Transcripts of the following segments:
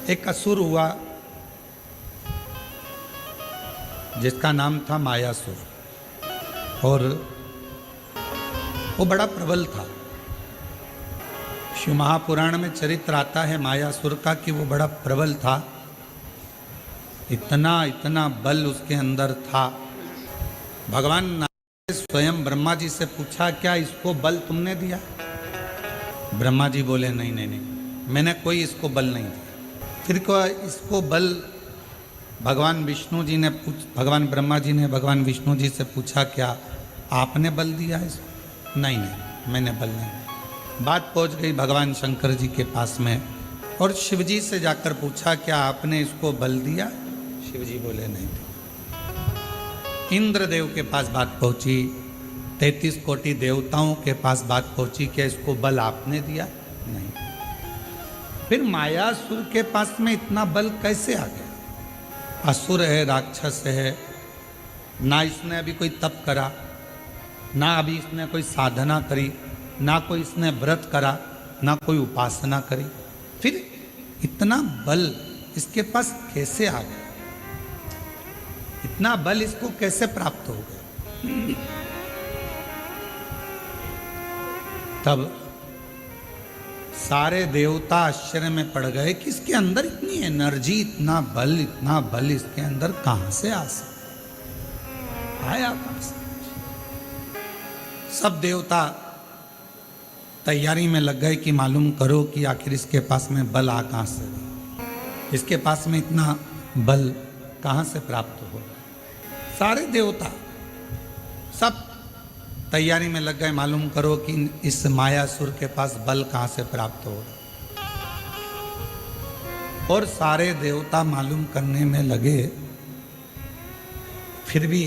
एक असुर हुआ जिसका नाम था मायासुर, और वो बड़ा प्रबल था। शिव महापुराण में चरित्र आता है मायासुर का कि वो बड़ा प्रबल था। इतना इतना बल उसके अंदर था। भगवान नारायण स्वयं ब्रह्मा जी से पूछा, क्या इसको बल तुमने दिया? ब्रह्मा जी बोले, नहीं नहीं नहीं, मैंने कोई इसको बल नहीं दिया। फिर को इसको बल भगवान विष्णु जी ने भगवान ब्रह्मा जी ने भगवान विष्णु जी से पूछा, क्या आपने बल दिया इसको? नहीं नहीं, मैंने बल नहीं दिया। बात पहुंच गई भगवान शंकर जी के पास में, और शिव जी से जाकर पूछा, क्या आपने इसको बल दिया? शिव जी बोले, नहीं दिया। इंद्रदेव के पास बात पहुंची, 33 कोटि देवताओं के पास बात पहुंची, क्या इसको बल आपने दिया? नहीं। फिर मायासुर के पास में इतना बल कैसे आ गया? असुर है, राक्षस है, ना इसने अभी कोई तप करा, ना अभी इसने कोई साधना करी, ना कोई इसने व्रत करा, ना कोई उपासना करी, फिर इतना बल इसके पास कैसे आ गया? इतना बल इसको कैसे प्राप्त हो गया? तब सारे देवता आश्चर्य में पड़ गए कि इसके अंदर इतनी एनर्जी, इतना बल इसके अंदर कहां से आ सकता? आया कहां से? सब देवता तैयारी में लग गए कि मालूम करो कि आखिर इसके पास में बल आ कहां से, इसके पास में इतना बल कहां से प्राप्त हो। सारे देवता सब तैयारी में लग गए, मालूम करो कि इस मायासुर के पास बल कहां से प्राप्त हो। और सारे देवता मालूम करने में लगे, फिर भी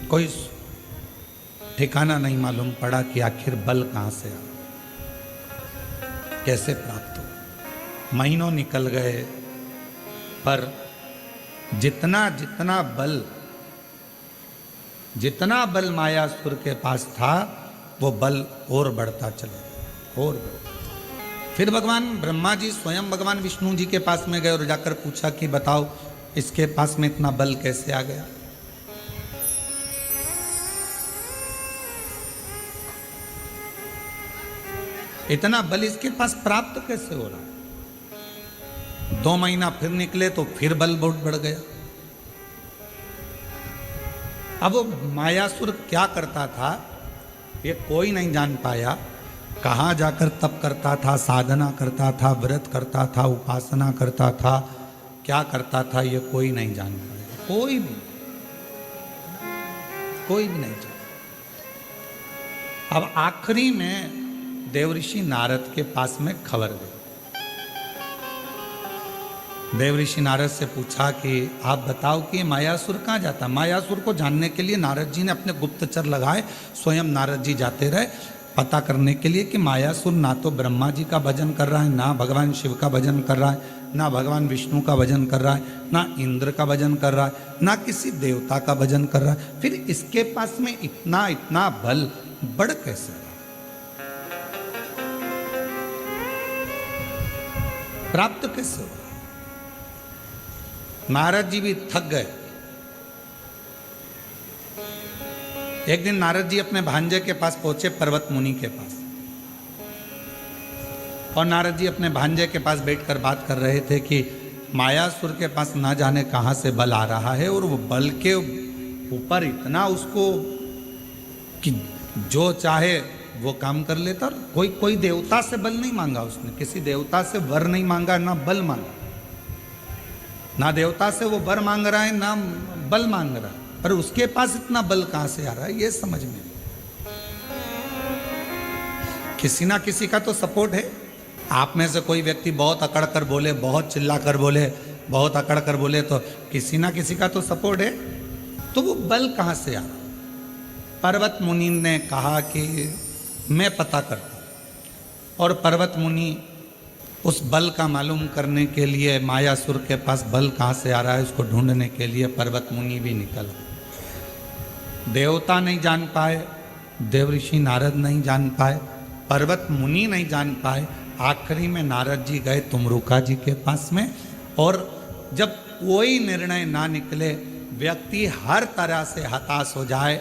कोई ठिकाना नहीं मालूम पड़ा कि आखिर बल कहां से आ, कैसे प्राप्त हो। महीनों निकल गए, पर जितना बल मायासुर के पास था, वो बल और बढ़ता चला, और बढ़ता। फिर भगवान ब्रह्मा जी स्वयं भगवान विष्णु जी के पास में गए और जाकर पूछा कि बताओ इसके पास में इतना बल कैसे आ गया? इतना बल इसके पास प्राप्त कैसे हो रहा है? 2 महीना फिर निकले तो फिर बल बहुत बढ़ गया। अब वो मायासुर क्या करता था ये कोई नहीं जान पाया। कहाँ जाकर तप करता था, साधना करता था, व्रत करता था, उपासना करता था, क्या करता था ये कोई नहीं जान पाया। कोई भी नहीं जान। अब आखिरी में देवऋषि नारद के पास में खबर गई। देवऋषि नारद से पूछा कि आप बताओ कि मायासुर कहाँ जाता? मायासुर को जानने के लिए नारद जी ने अपने गुप्तचर लगाए, स्वयं नारद जी जाते रहे पता करने के लिए कि मायासुर ना तो ब्रह्मा जी का भजन कर रहा है, ना भगवान शिव का भजन कर रहा है, ना भगवान विष्णु का भजन कर रहा है, ना इंद्र का भजन कर रहा है, ना किसी देवता का भजन कर रहा है। फिर इसके पास में इतना इतना बल बढ़ कैसे रहा, प्राप्त कैसे हो? नारद जी भी थक गए। एक दिन नारद जी अपने भांजे के पास पहुंचे, पर्वत मुनि के पास, और नारद जी अपने भांजे के पास बैठकर बात कर रहे थे कि मायासुर के पास ना जाने कहां से बल आ रहा है, और वो बल के ऊपर इतना उसको कि जो चाहे वो काम कर लेता। और कोई देवता से बल नहीं मांगा उसने, किसी देवता से वर नहीं मांगा, ना बल मांगा, ना देवता से वो वर मांग रहा है, ना बल मांग रहा है, पर उसके पास इतना बल कहां से आ रहा है ये समझ में नहीं। किसी ना किसी का तो सपोर्ट है। आप में से कोई व्यक्ति बहुत अकड़ कर बोले, बहुत चिल्ला कर बोले, बहुत अकड़ कर बोले, तो किसी ना किसी का तो सपोर्ट है। तो वो बल कहां से आ रहा? पर्वत मुनि ने कहा कि मैं पता करता, और पर्वत मुनि उस बल का मालूम करने के लिए, मायासुर के पास बल कहाँ से आ रहा है उसको ढूंढने के लिए पर्वत मुनि भी निकल। देवता नहीं जान पाए, देवऋषि नारद नहीं जान पाए, पर्वत मुनि नहीं जान पाए, आखिरी में नारद जी गए तुमरुका जी के पास में, और जब कोई निर्णय ना निकले, व्यक्ति हर तरह से हताश हो जाए,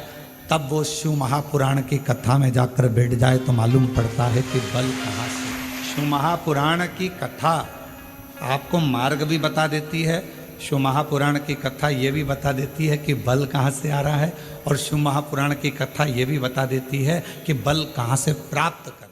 तब वो शिव महापुराण की कथा में जाकर बैठ जाए तो मालूम पड़ता है कि बल कहाँ से। शिव महापुराण की कथा आपको मार्ग भी बता देती है, शिव महापुराण की कथा ये भी बता देती है कि बल कहाँ से आ रहा है, और शिव महापुराण की कथा ये भी बता देती है कि बल कहाँ से प्राप्त कर